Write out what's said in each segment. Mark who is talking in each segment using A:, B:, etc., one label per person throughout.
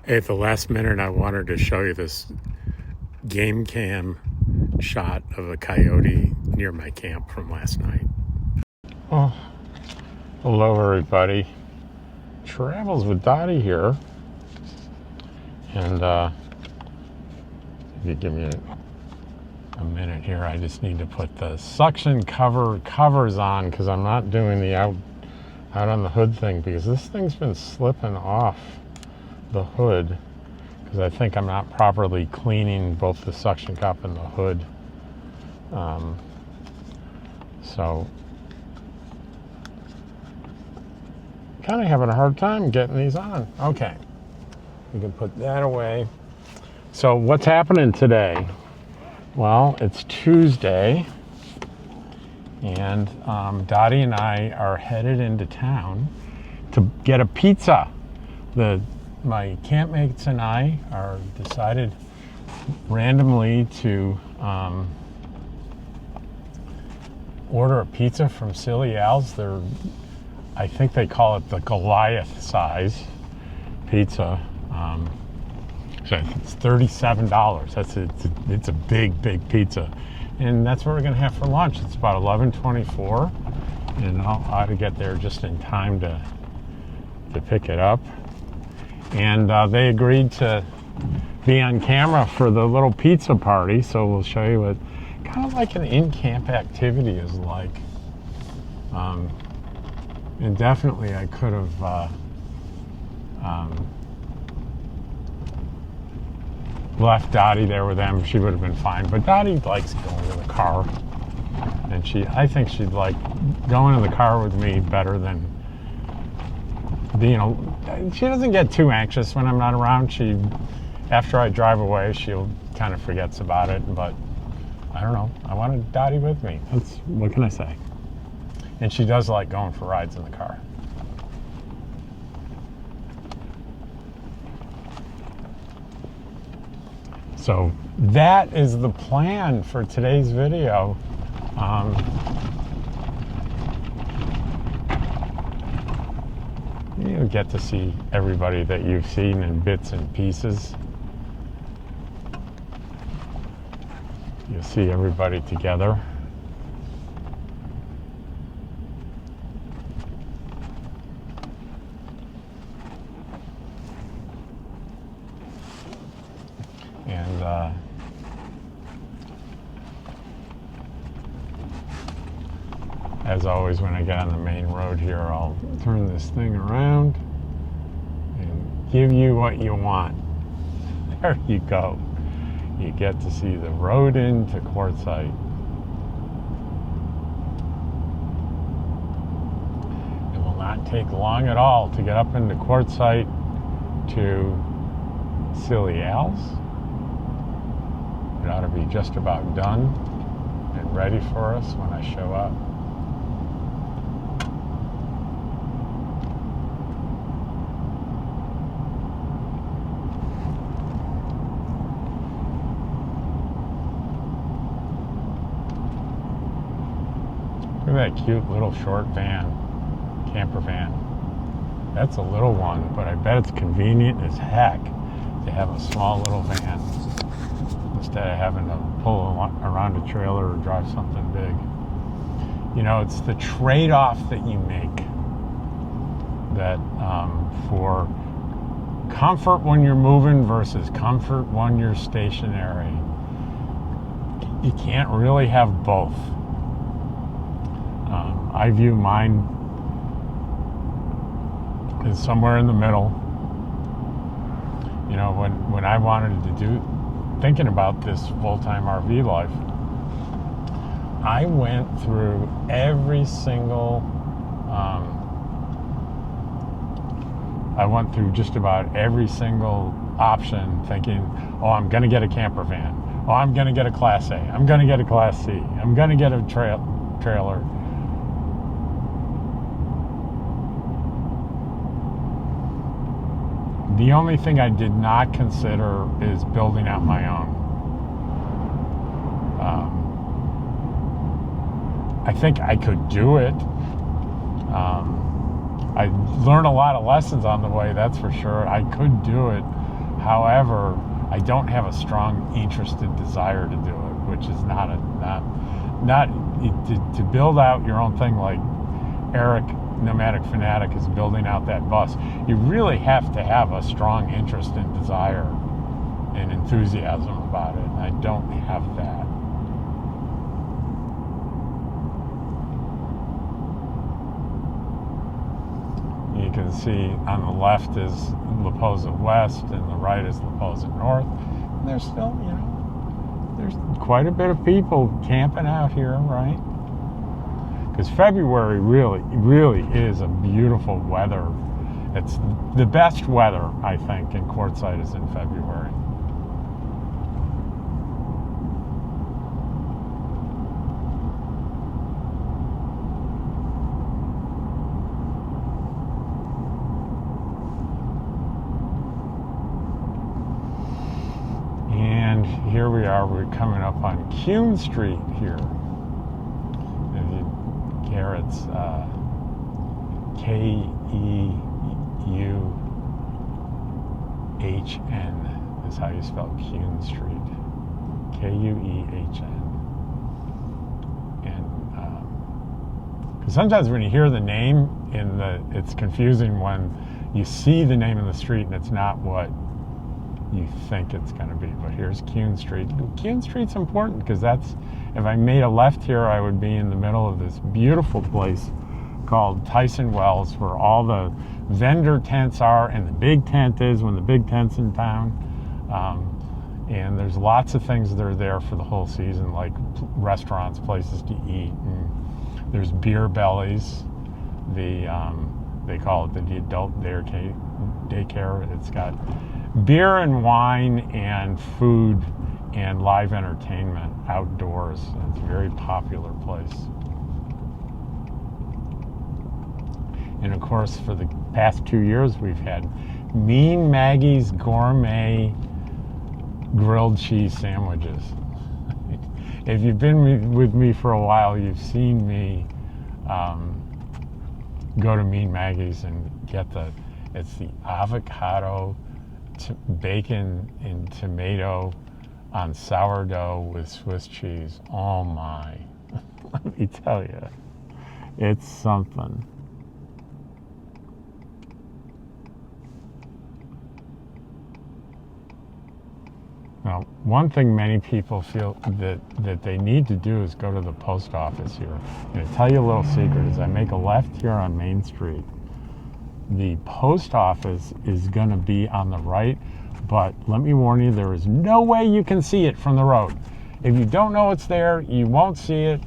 A: Hey, at the last minute, I wanted to show you this game cam shot of a coyote near my camp from last night. Oh, hello everybody. Travels with Dottie here. And if you give me a minute here, I just need to put the suction covers on because I'm not doing the out on the hood thing because this thing's been slipping off the hood because I think I'm not properly cleaning both the suction cup and the hood. So kind of having a hard time getting these on. Okay, we can put that away. So what's happening today? Well, it's Tuesday and Dottie and I are headed into town to get a pizza. My campmates and I are decided randomly to order a pizza from Silly Al's. I think they call it the Goliath size pizza. So it's $37. It's a big pizza, and that's what we're gonna have for lunch. It's about 11:24, and I'll ought to get there just in time to pick it up. And they agreed to be on camera for the little pizza party, so we'll show you what kind of like an in-camp activity is like. And definitely I could have left Dottie there with them. She would have been fine, but Dottie likes going in the car, and I think she'd like going in the car with me better than she doesn't get too anxious when I'm not around. After I drive away, she'll kind of forgets about it, but I don't know. I wanted Dottie with me. What can I say? And she does like going for rides in the car. So that is the plan for today's video. You'll get to see everybody that you've seen in bits and pieces. You'll see everybody together. And as always, when I get on the main road here, I'll turn this thing around and give you what you want. There you go. You get to see the road into Quartzsite. It will not take long at all to get up into Quartzsite to Silly Al's. It ought to be just about done and ready for us when I show up. Look at that cute little short camper van. That's a little one, but I bet it's convenient as heck to have a small little van instead of having to pull around a trailer or drive something big. You know, it's the trade-off that you make that for comfort when you're moving versus comfort when you're stationary. You can't really have both. I view mine as somewhere in the middle. You know, when I wanted to thinking about this full-time RV life, I went through every single, just about every single option thinking, oh, I'm going to get a camper van. Oh, I'm going to get a Class A. I'm going to get a Class C. I'm going to get a trailer. The only thing I did not consider is building out my own. I think I could do it. I learned a lot of lessons on the way, that's for sure. I could do it, However, I don't have a strong interested desire to do it, which is not to build out your own thing like Eric, Nomadic Fanatic, is building out that bus. You really have to have a strong interest and desire and enthusiasm about it. And I don't have that. You can see on the left is Leposa West and the right is Leposa North. And there's still, there's quite a bit of people camping out here, right? Because February really is a beautiful weather. It's the best weather, I think, in Quartzsite is in February. And here we are, we're coming up on Kuhn Street here. It's K-E-U-H-N is how you spell Kuhn Street. K-U-E-H-N. And because sometimes when you hear the name, it's confusing when you see the name of the street and it's not what you think it's going to be. But here's Kuhn Street. Kuhn Street's important because if I made a left here, I would be in the middle of this beautiful place called Tyson Wells, where all the vendor tents are and the big tent is when the big tent's in town. And there's lots of things that are there for the whole season, like restaurants, places to eat. And there's beer bellies. They call it the adult daycare. It's got beer and wine and food and live entertainment outdoors. It's a very popular place. And of course, for the past 2 years, we've had Mean Maggie's Gourmet Grilled Cheese Sandwiches. If you've been with me for a while, you've seen me go to Mean Maggie's and get it's the avocado, bacon and tomato on sourdough with Swiss cheese. Oh my, let me tell you, it's something. Now, one thing many people feel that they need to do is go to the post office here. I'm going to tell you a little secret. As I make a left here on Main Street, the post office is going to be on the right, but let me warn you, there is no way you can see it from the road. If you don't know it's there, you won't see it.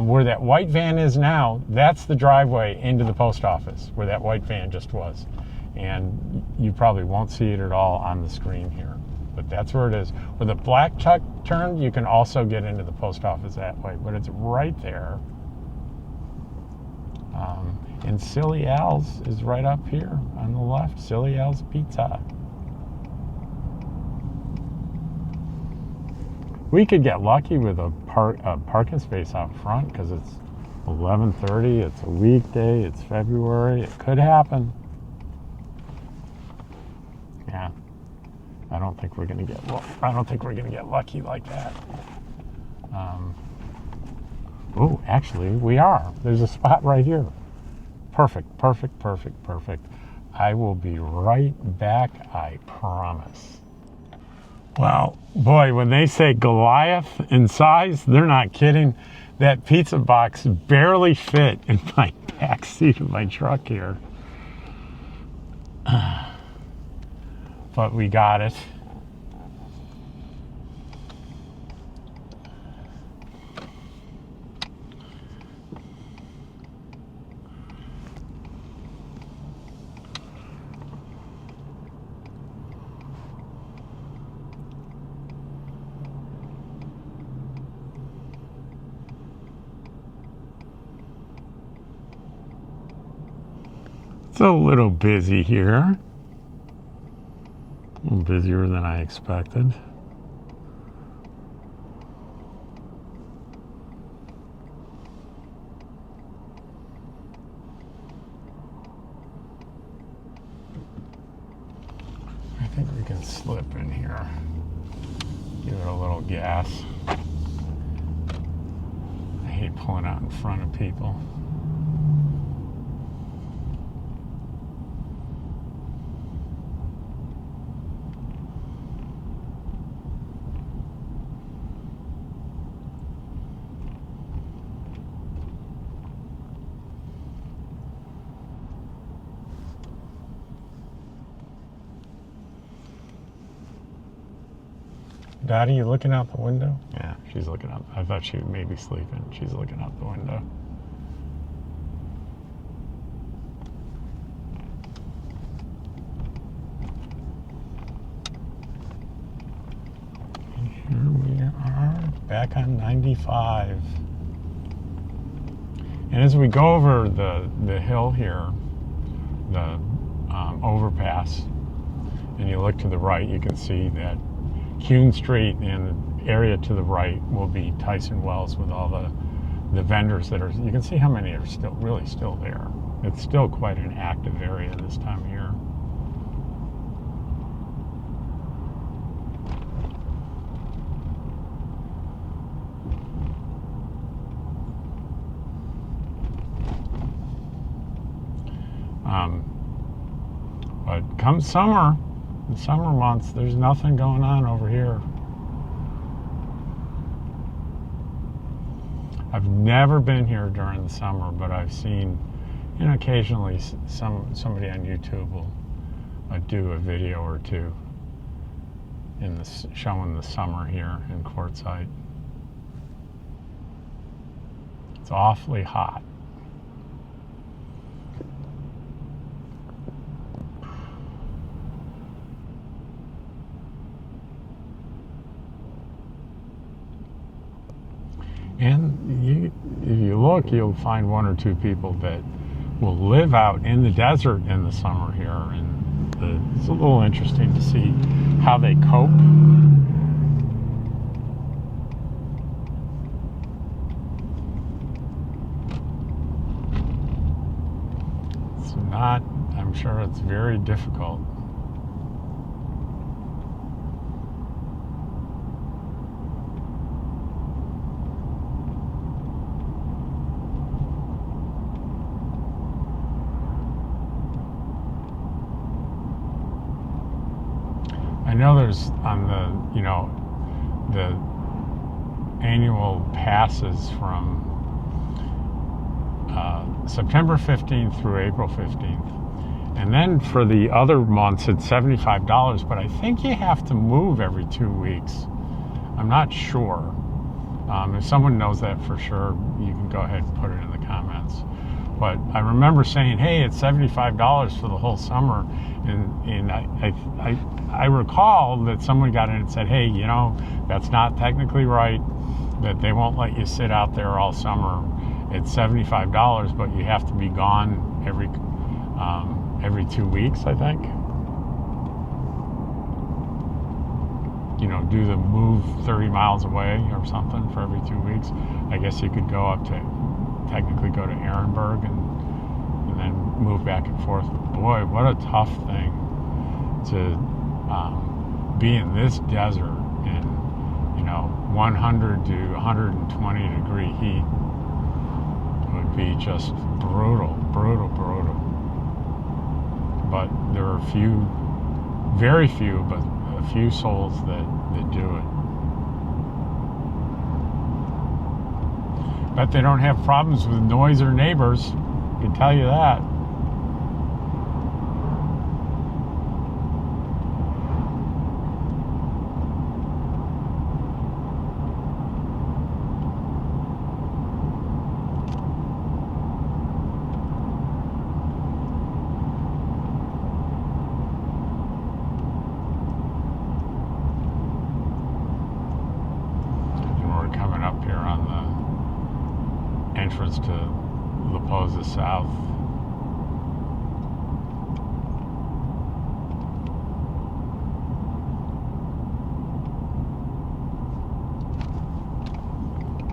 A: Where that white van is now, that's the driveway into the post office, where that white van just was. And you probably won't see it at all on the screen here. But that's where it is. Where the black truck turned, you can also get into the post office that way, but it's right there. And Silly Al's is right up here on the left. Silly Al's Pizza. We could get lucky with a parking space out front because it's 11:30. It's a weekday. It's February. It could happen. Yeah. I don't think we're gonna get lucky like that. Oh, actually, we are. There's a spot right here. Perfect. I will be right back, I promise. Well, boy, when they say Goliath in size, they're not kidding. That pizza box barely fit in my back seat of my truck here. But we got it. It's a little busy here. A little busier than I expected. think we can slip in here. Give it a little gas. I hate pulling out in front of people. Dottie, you looking out the window? Yeah, she's looking out. I thought she may be sleeping. She's looking out the window. And here we are, back on 95. And as we go over the hill here, the overpass, and you look to the right, you can see that Kuhn Street and the area to the right will be Tyson Wells with all the vendors that are, you can see how many are still there. It's still quite an active area this time of year. But come summer, the summer months, there's nothing going on over here. I've never been here during the summer, but I've seen, you know, occasionally somebody on YouTube will do a video or two showing the summer here in Quartzsite. It's awfully hot. And if you look, you'll find one or two people that will live out in the desert in the summer here. And it's a little interesting to see how they cope. It's not, I'm sure it's very difficult. I know there's on the, you know, the annual passes from September 15th through April 15th. And then for the other months, it's $75, but I think you have to move every 2 weeks. I'm not sure. If someone knows that for sure, you can go ahead and put it in the comments. But I remember saying, hey, it's $75 for the whole summer. And I recall that someone got in and said, hey, you know, that's not technically right, that they won't let you sit out there all summer. It's $75, but you have to be gone every 2 weeks, I think. You know, do the move 30 miles away or something for every 2 weeks. I guess you could go up to, technically go to Ehrenberg and then move back and forth. Boy, what a tough thing to be in this desert in, you know, 100 to 120 degree heat. It would be just brutal. But there are very few, but a few souls that do it. Bet they don't have problems with noise or neighbors, I can tell you that. Up here on the entrance to La Posa South.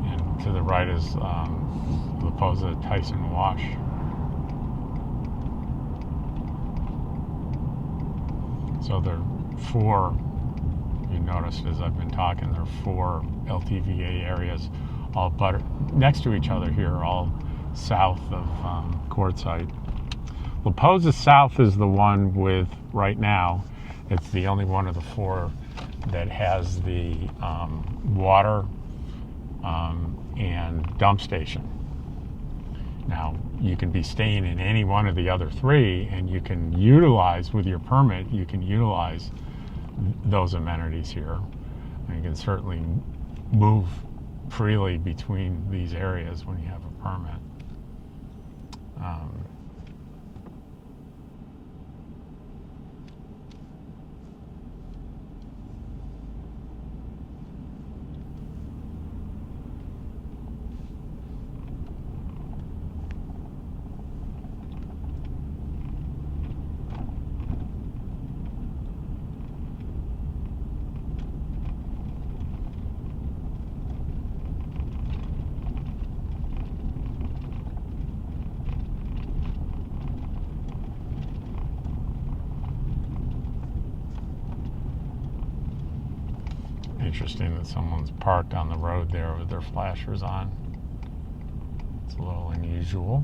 A: And to the right is La Posa Tyson Wash. So four, you noticed as I've been talking, there are 4 LTVA areas all next to each other here, all south of Quartzsite. La Posa South is the one with, right now, it's the only one of the 4 that has the water and dump station. Now, you can be staying in any one of the other 3, and you can utilize, with your permit, you can utilize those amenities here. And you can certainly move freely between these areas when you have a permit. Interesting that someone's parked on the road there with their flashers on. It's a little unusual.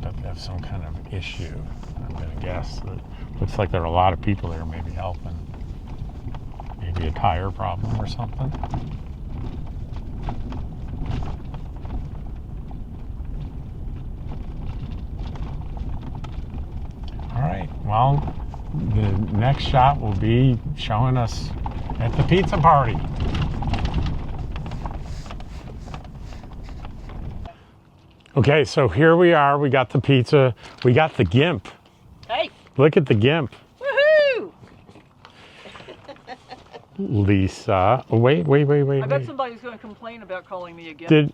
A: But they have some kind of issue, I'm going to guess. That looks like there are a lot of people there maybe helping. Maybe a tire problem or something. All right, well, the next shot will be showing us at the pizza party. Okay, so here we are. We got the pizza. We got the GIMP.
B: Hey!
A: Look at the GIMP.
B: Woohoo!
A: Lisa. Oh, wait.
B: I bet somebody's going to complain about calling me again.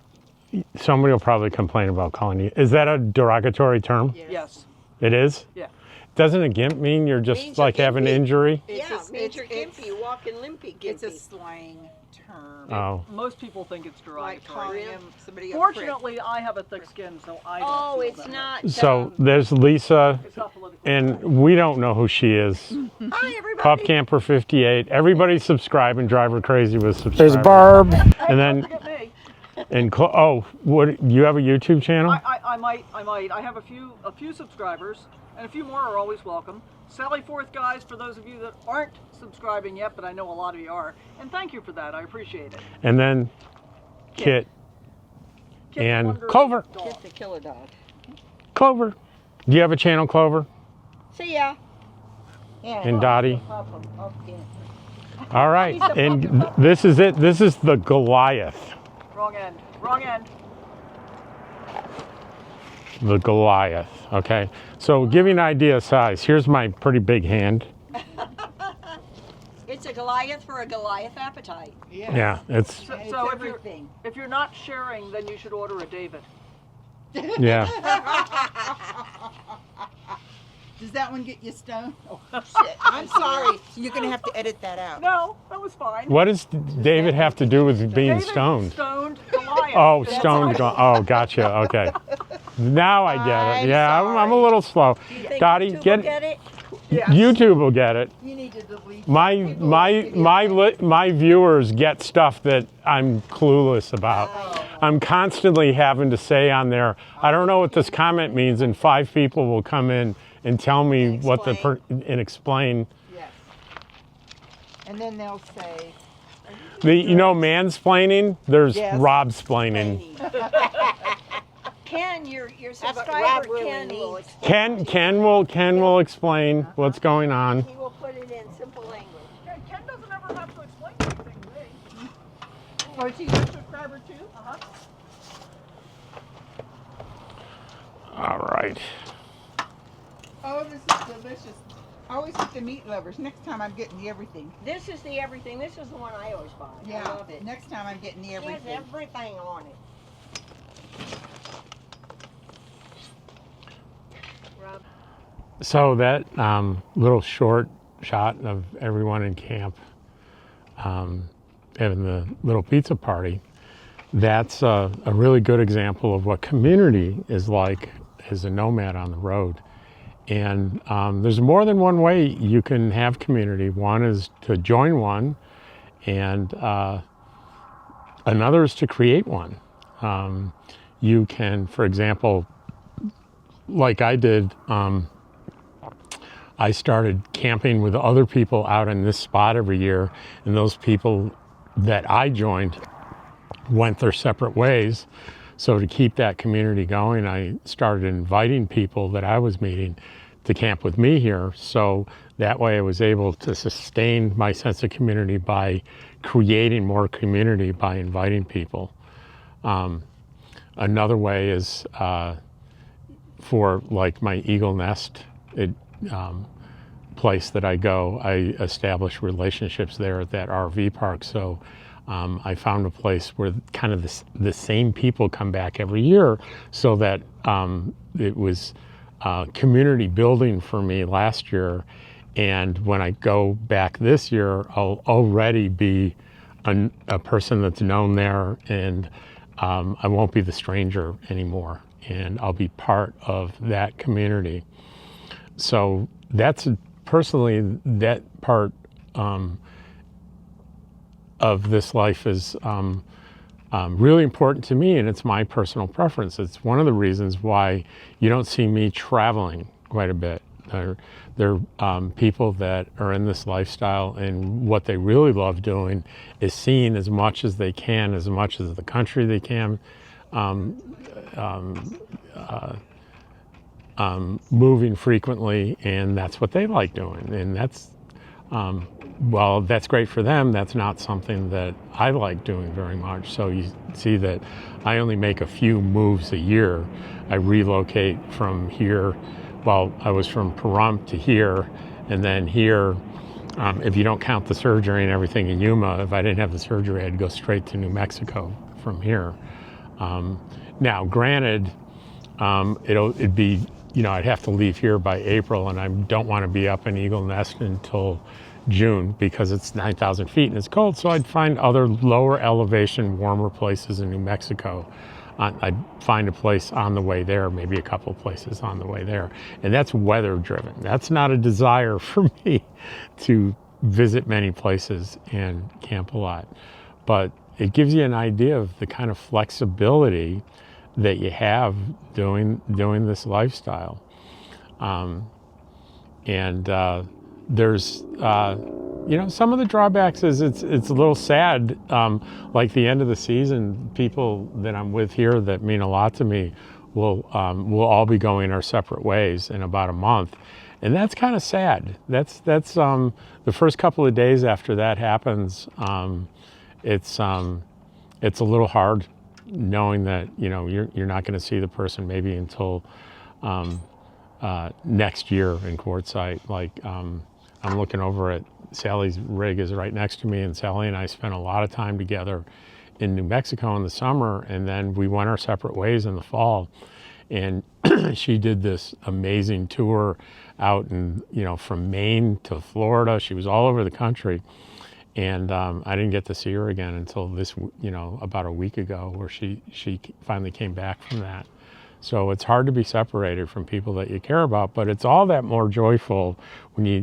A: Somebody will probably complain about calling you. Is that a derogatory term?
B: Yes.
A: It is?
B: Yeah.
A: Doesn't a GIMP mean you're just like have an injury?
C: Yeah, it means you're gimpy, walking limpy, gimpy.
D: It's a slang term.
A: Oh.
B: Most people think it's
D: Like
B: derogatory.
D: calling somebody a
B: Fortunately, I have a thick skin, so I don't
C: Oh,
B: feel
C: it's
B: that
C: not.
A: So there's Lisa,
B: It's not political.
A: and we don't know who she is.
C: Hi, everybody.
A: Pup Camper 58. Everybody subscribe and drive her crazy with subscribe.
E: There's Barb.
A: And then,
B: Look at me.
A: what? You have a YouTube channel?
B: I might. I have a few subscribers, and a few more are always welcome. Sally Forth, guys, for those of you that aren't subscribing yet, but I know a lot of you are, and thank you for that. I appreciate it.
A: And then Kit
B: Kit
A: and
B: Wonder
A: Clover.
B: Dog.
C: Get the killer dog.
A: Clover. Do you have a channel, Clover?
C: See ya. Yeah.
A: And Dottie.
C: Okay.
A: All right. And this is it. This is the Goliath.
B: Wrong end. Wrong end.
A: The Goliath. Okay. So give you an idea of size. Here's my pretty big hand.
C: It's a Goliath for a Goliath appetite.
A: Yeah. It's
B: So
D: It's
B: if
D: everything.
B: you're not sharing, then you should order a David.
A: yeah.
D: Does that one get you stoned? Oh, shit. I'm sorry. You're going to have to edit that out.
B: No, that was fine.
A: What does David have to do with being
B: David
A: stoned?
B: Stoned Goliath.
A: Oh,
B: That's
A: stoned.
B: right.
A: Oh, gotcha. Okay. Now I get it.
C: I'm
A: Yeah, I'm a
C: sorry.
A: little slow.
C: You think
A: Dottie,
C: YouTube
A: get
C: will get it?
B: Yes.
A: YouTube will get it.
D: You need to delete.
A: My viewers get stuff that I'm clueless about. I'm constantly having to say on there, I don't know what this comment means, and 5 people will come in and tell me what and explain.
D: Yes. And then they'll say,
A: Mansplaining. There's
D: Yes.
A: Robsplaining.
C: Ken, your
D: what
C: subscriber
D: Rob really
C: Ken will
D: needs.
A: Ken will explain what's going on.
C: He will put it in simple language.
B: Ken doesn't ever have to explain anything to me.
D: oh, is he your subscriber too?
B: Uh-huh.
A: All right.
D: Oh, this is delicious. I always get the meat lovers. Next time I'm getting the everything.
C: This is the everything. This is the one I always buy.
D: Yeah.
C: I love it.
D: Next time I'm getting the
C: It has
D: everything.
C: everything on it. Rob.
A: So that little short shot of everyone in camp having the little pizza party, that's a really good example of what community is like as a nomad on the road. And there's more than one way you can have community. One is to join one, and another is to create one. You can, for example, like I did, I started camping with other people out in this spot every year, and those people that I joined went their separate ways. So to keep that community going, I started inviting people that I was meeting to camp with me here. So that way I was able to sustain my sense of community by creating more community by inviting people. Another way is for like my Eagle Nest place that I go, I establish relationships there at that RV park. So I found a place where kind of the same people come back every year, so that it was community building for me last year. And when I go back this year, I'll already be a person that's known there, and I won't be the stranger anymore, and I'll be part of that community. So that's personally, that part of this life is really important to me, and it's my personal preference. It's one of the reasons why you don't see me traveling quite a bit. They're people that are in this lifestyle, and what they really love doing is seeing as much as they can, as much as the country they can, moving frequently, and that's what they like doing. And that's, well, that's great for them. That's not something that I like doing very much. So you see that I only make a few moves a year. I relocate from here. Well, I was from Pahrump to here, and then here, if you don't count the surgery and everything in Yuma, if I didn't have the surgery, I'd go straight to New Mexico from here. Now, granted, it'd be, I'd have to leave here by April, and I don't want to be up in Eagle Nest until June because it's 9,000 feet and it's cold. So I'd find other lower elevation, warmer places in New Mexico. I'd find a place on the way there, maybe a couple places on the way there. And that's weather driven. That's not a desire for me to visit many places and camp a lot. But it gives you an idea of the kind of flexibility that you have doing this lifestyle. There's some of the drawbacks is it's a little sad. Like the end of the season, people that I'm with here that mean a lot to me will all be going our separate ways in about a month, and that's kind of sad. That's the first couple of days after that happens. It's a little hard knowing that you're not going to see the person maybe until next year in Quartzsite. Like I'm looking over at Sally's rig is right next to me, and Sally and I spent a lot of time together in New Mexico in the summer, and then we went our separate ways in the fall. And she did this amazing tour out in, from Maine to Florida. She was all over the country. And I didn't get to see her again until this, about a week ago, where she finally came back from that. So it's hard to be separated from people that you care about, but it's all that more joyful when you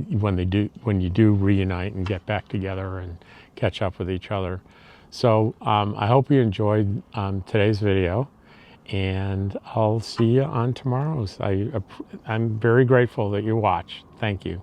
A: do reunite and get back together and catch up with each other. So I hope you enjoyed today's video, and I'll see you on tomorrow's. I'm very grateful that you watched. Thank you.